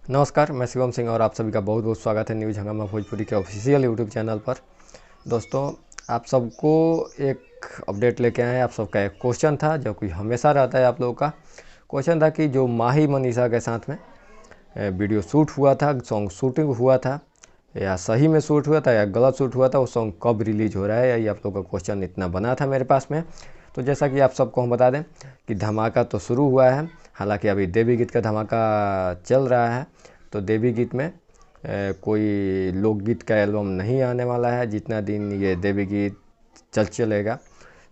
नमस्कार, मैं शिवम सिंह और आप सभी का बहुत बहुत स्वागत है न्यूज़ हंगामा भोजपुरी के ऑफिशियल यूट्यूब चैनल पर। दोस्तों, आप सबको एक अपडेट लेके आए हैं। आप सबका एक क्वेश्चन था जो कि हमेशा रहता है आप लोगों का। क्वेश्चन था कि जो माही मनीषा के साथ में वीडियो शूट हुआ था, सॉन्ग शूटिंग हुआ था, या सही में शूट हुआ था या गलत शूट हुआ था, वो सॉन्ग कब रिलीज़ हो रहा है, ये आप लोगों का क्वेश्चन इतना बना था मेरे पास में। तो जैसा कि आप सबको हम बता दें कि धमाका तो शुरू हुआ है। हालांकि अभी देवी गीत का धमाका चल रहा है। तो देवी गीत में कोई लोकगीत का एल्बम नहीं आने वाला है जितना दिन ये देवी गीत चलेगा।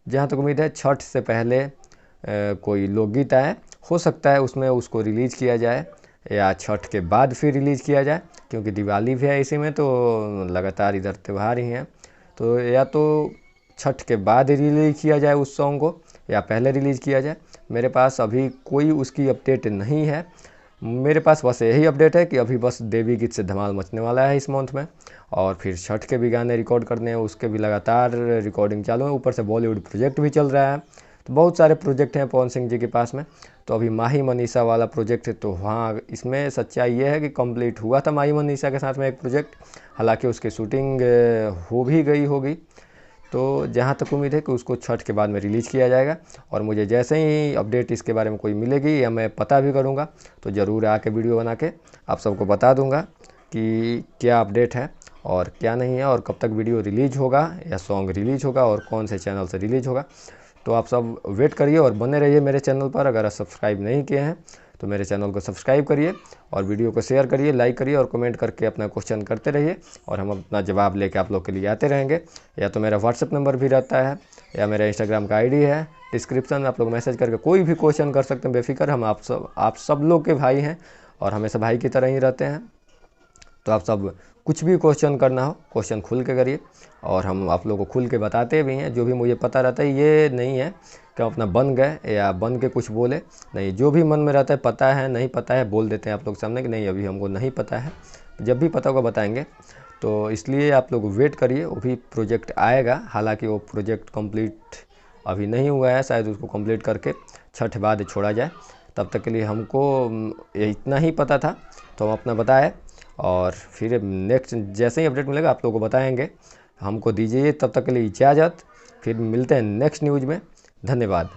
जहाँ तक उम्मीद है छठ से पहले कोई लोकगीत आए, हो सकता है उसमें उसको रिलीज़ किया जाए या छठ के बाद फिर रिलीज़ किया जाए, क्योंकि दिवाली भी है इसी में, तो लगातार इधर त्यौहार ही हैं। तो या तो छठ के बाद रिलीज़ किया जाए उस सॉन्ग को या पहले रिलीज़ किया जाए। मेरे पास अभी कोई उसकी अपडेट नहीं है। मेरे पास बस यही अपडेट है कि अभी बस देवी गीत से धमाल मचने वाला है इस मंथ में, और फिर छठ के भी गाने रिकॉर्ड करने हैं, उसके भी लगातार रिकॉर्डिंग चालू है। ऊपर से बॉलीवुड प्रोजेक्ट भी चल रहा है, तो बहुत सारे प्रोजेक्ट हैं पवन सिंह जी के पास में। तो अभी माही मनीषा वाला प्रोजेक्ट है, तो हाँ, इसमें सच्चाई ये है कि कंप्लीट हुआ था माही मनीषा के साथ में एक प्रोजेक्ट। हालांकि उसकी शूटिंग हो भी गई होगी। तो जहाँ तक उम्मीद है कि उसको छठ के बाद में रिलीज़ किया जाएगा, और मुझे जैसे ही अपडेट इसके बारे में कोई मिलेगी या मैं पता भी करूँगा तो ज़रूर आके वीडियो बना के आप सबको बता दूँगा कि क्या अपडेट है और क्या नहीं है, और कब तक वीडियो रिलीज़ होगा या सॉन्ग रिलीज़ होगा और कौन से चैनल से रिलीज़ होगा। तो आप सब वेट करिए और बने रहिए मेरे चैनल पर। अगर आप सब्सक्राइब नहीं किए हैं तो मेरे चैनल को सब्सक्राइब करिए और वीडियो को शेयर करिए, लाइक करिए और कमेंट करके अपना क्वेश्चन करते रहिए, और हम अपना जवाब लेके आप लोग के लिए आते रहेंगे। या तो मेरा व्हाट्सएप नंबर भी रहता है या मेरा इंस्टाग्राम का आईडी है डिस्क्रिप्शन में, आप लोग मैसेज करके कोई भी क्वेश्चन कर सकते हैं बेफिक्र। हम आप सब लोग के भाई हैं और हमेशा भाई की तरह ही रहते हैं। तो आप सब कुछ भी क्वेश्चन करना हो, क्वेश्चन खुल के करिए, और हम आप लोगों को खुल के बताते भी हैं। जो भी मुझे पता रहता है, ये नहीं है कि हम अपना बन गए या बन के कुछ बोले, नहीं, जो भी मन में रहता है, पता है नहीं पता है, बोल देते हैं आप लोग सामने कि नहीं अभी हमको नहीं पता है, जब भी पता होगा बताएंगे। तो इसलिए आप लोग वेट करिए, वो भी प्रोजेक्ट आएगा। हालांकि वो प्रोजेक्ट कंप्लीट अभी नहीं हुआ है, शायद उसको कंप्लीट करके छठ बाद छोड़ा जाए। तब तक के लिए हमको इतना ही पता था, तो हम अपना बताए, और फिर नेक्स्ट जैसे ही अपडेट मिलेगा आप लोगों को बताएंगे। हमको दीजिए तब तक के लिए इजाज़त, फिर मिलते हैं नेक्स्ट न्यूज़ में। धन्यवाद।